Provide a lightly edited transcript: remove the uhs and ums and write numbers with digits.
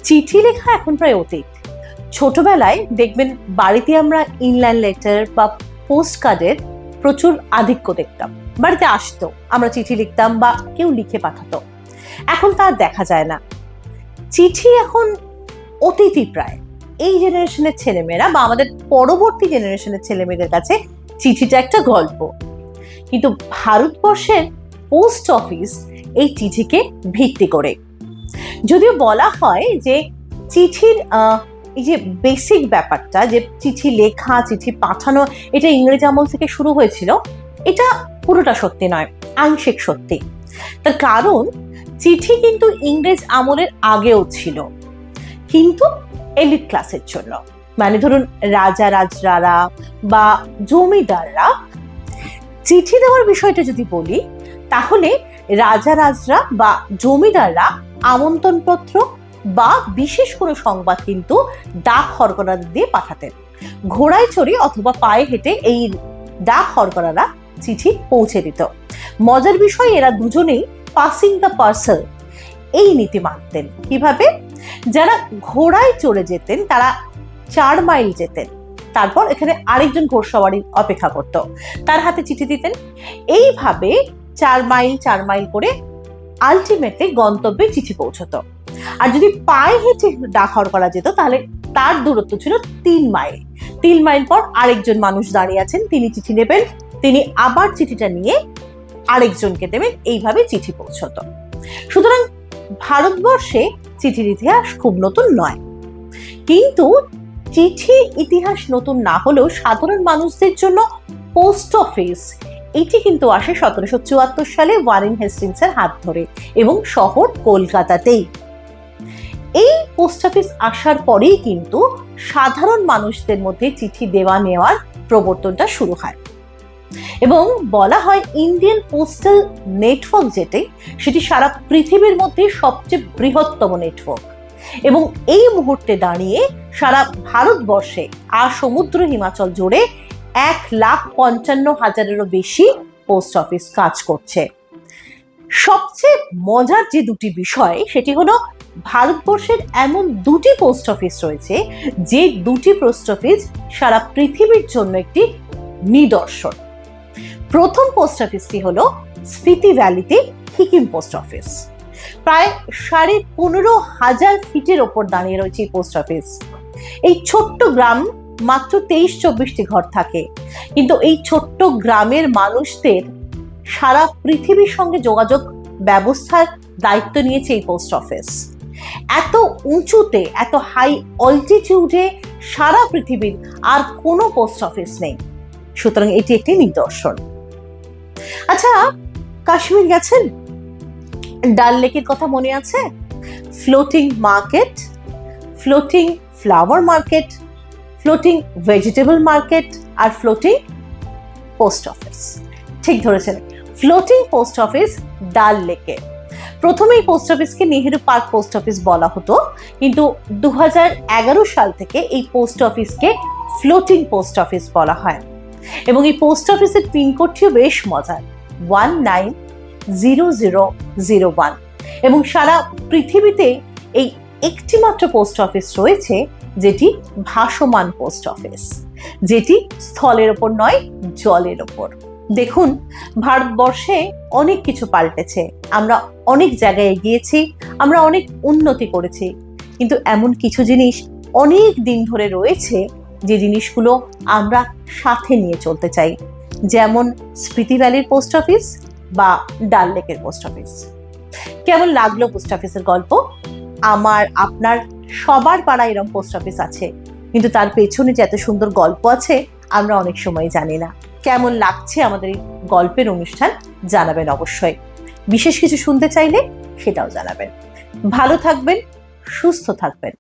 চিঠি লেখা এখন প্রায় অতীত। ছোটবেলায় দেখবেন বাড়িতে আমরা ইনল্যান্ড লেটার বা পোস্ট কার্ডের প্রচুর আধিক্য দেখতাম। বাড়িতে আসতো, আমরা চিঠি লিখতাম বা কেউ লিখে পাঠাতো। এখন তা দেখা যায় না। চিঠি এখন অতীতই প্রায়। এই জেনারেশনের ছেলেমেয়েরা বা আমাদের পরবর্তী জেনারেশনের ছেলেমেয়েদের কাছে চিঠিটা একটা গল্প। কিন্তু ভারতবর্ষের পোস্ট অফিস এই চিঠিকে ভিত্তি করে। যদিও বলা হয় যে চিঠির এই যে বেসিক ব্যাপারটা, যে চিঠি লেখা, চিঠি পাঠানো, এটা ইংরেজ আমল থেকে শুরু হয়েছিল, এটা পুরোটা সত্যি নয়, আংশিক সত্যি। তার কারণ চিঠি কিন্তু ইংরেজ আমলের আগেও ছিল, কিন্তু এলিট ক্লাসের জন্য। মানে ধরুন রাজা রাজরারা বা জমিদাররা, চিঠি দেওয়ার বিষয়টা যদি বলি, তাহলে রাজা রাজরা বা জমিদাররা আমন্ত্রণপত্র বা বিশেষ কোনো সংবাদ কিন্তু ডাক হরকরা দিয়ে পাঠাতেন। ঘোড়ায় চড়ে অথবা পায়ে হেঁটে এই ডাক হরকরারা চিঠি পৌঁছে দিত। মজার বিষয়, এরা দুজনেই পাসিং দ্য পার্সেল এই নীতি মানতেন। কিভাবে? যারা ঘোড়ায় চড়ে যেতেন তারা 4 মাইল যেতেন, তারপর এখানে আরেকজন ঘোড়সওয়ারি অপেক্ষা করত, তার হাতে চিঠি দিতেন। এইভাবে 4 মাইল করে আলটিমেটলি গন্তব্যে চিঠি পৌঁছতো। আর যদি পায়ে হেঁটে ডাক হরকরা যেত, তাহলে তার দূরত্ব ছিল 3 মাইল। 3 মাইল পর আরেকজন মানুষ দাঁড়িয়ে আছেন, তিনি চিঠি নেবেন, তিনি আবার চিঠিটা নিয়ে আরেকজনকে দেবেন, এইভাবে চিঠি পৌঁছতো। সুতরাং ভারতবর্ষে চিঠির ইতিহাস খুব নতুন নয়। কিন্তু চিঠির ইতিহাস নতুন না হলেও সাধারণ মানুষদের জন্য পোস্ট অফিস এটি কিন্তু আসে 1774 সালে ওয়ারেন হেস্টিংসের হাত ধরে, এবং শহর কলকাতাতেই। এই পোস্ট অফিস আসার পরেই কিন্তু সাধারণ মানুষদের মধ্যে চিঠি দেওয়া নেওয়ার প্রবর্তনটা শুরু হয়। এবং বলা হয় ইন্ডিয়ান পোস্টাল নেটওয়ার্ক সেটি সারা পৃথিবীর মধ্যে সবচেয়ে বৃহত্তম নেটওয়ার্ক। এবং এই মুহূর্তে দাঁড়িয়ে সারা ভারতবর্ষে আর সমুদ্র হিমাচল জুড়ে 1,55,000-এরও বেশি পোস্ট অফিস কাজ করছে। সবচেয়ে মজার যে দুটি বিষয়, সেটি হলো ভারতবর্ষের এমন 2টি পোস্ট অফিস রয়েছে, যে 2টি পোস্ট অফিস সারা পৃথিবীর জন্য একটি নিদর্শন। প্রথম পোস্ট অফিসটি হলো স্পিতি ভ্যালিতে হিকিম পোস্ট অফিস। প্রায় 15,500 ফিটের ওপর দাঁড়িয়ে রয়েছে এই পোস্ট অফিস। এই ছোট্ট গ্রাম, মাত্র 23-24টি ঘর থাকে, কিন্তু এই ছোট্ট গ্রামের মানুষদের সারা পৃথিবীর সঙ্গে যোগাযোগ ব্যবস্থার দায়িত্ব নিয়েছে এই পোস্ট অফিস। এত উঁচুতে, এত হাই অল্টিটিউডে সারা পৃথিবীর আর কোনো পোস্ট অফিস নেই। সুতরাং এটি একটি নিদর্শন। আচ্ছা, কাশ্মীর গেছেন? ডাল লেকের কথা মনে আছে? Floating market, floating flower market, floating vegetable market আর ফ্লোটিং পোস্ট অফিস। ঠিক ধরেছেন, ফ্লোটিং পোস্ট অফিস ডাল লেকে। প্রথমে এই পোস্ট অফিসকে নেহেরু পার্ক পোস্ট অফিস বলা হতো, কিন্তু 2011 সাল থেকে এই পোস্ট অফিসকে ফ্লোটিং পোস্ট অফিস বলা হয়। এবং এই পোস্ট অফিসের পিনকোডটিও বেশ মজার, 190001। এবং সারা পৃথিবীতে এই একটি মাত্র পোস্ট অফিস রয়েছে যেটি ভাসমান পোস্ট অফিস, যেটি স্থলের ওপর নয়, জলের ওপর। দেখুন, ভারতবর্ষে অনেক কিছু পাল্টেছে, আমরা অনেক জায়গায় এগিয়েছি, আমরা অনেক উন্নতি করেছি, কিন্তু এমন কিছু জিনিস অনেক দিন ধরে রয়েছে যে জিনিসগুলো আমরা সাথে নিয়ে চলতে চাই, যেমন স্পিতি ভ্যালির পোস্ট অফিস বা ডাল লেকের পোস্ট অফিস। কেমন লাগলো পোস্ট অফিসের গল্প? আমার, আপনার, সবার পাড়ায় এরকম পোস্ট অফিস আছে, কিন্তু তার পেছনে যে এত সুন্দর গল্প আছে আমরা অনেক সময় জানি না। কেমন লাগছে আমাদের এই গল্পের অনুষ্ঠান জানাবেন অবশ্যই। বিশেষ কিছু শুনতে চাইলে সেটাও জানাবেন। ভালো থাকবেন, সুস্থ থাকবেন।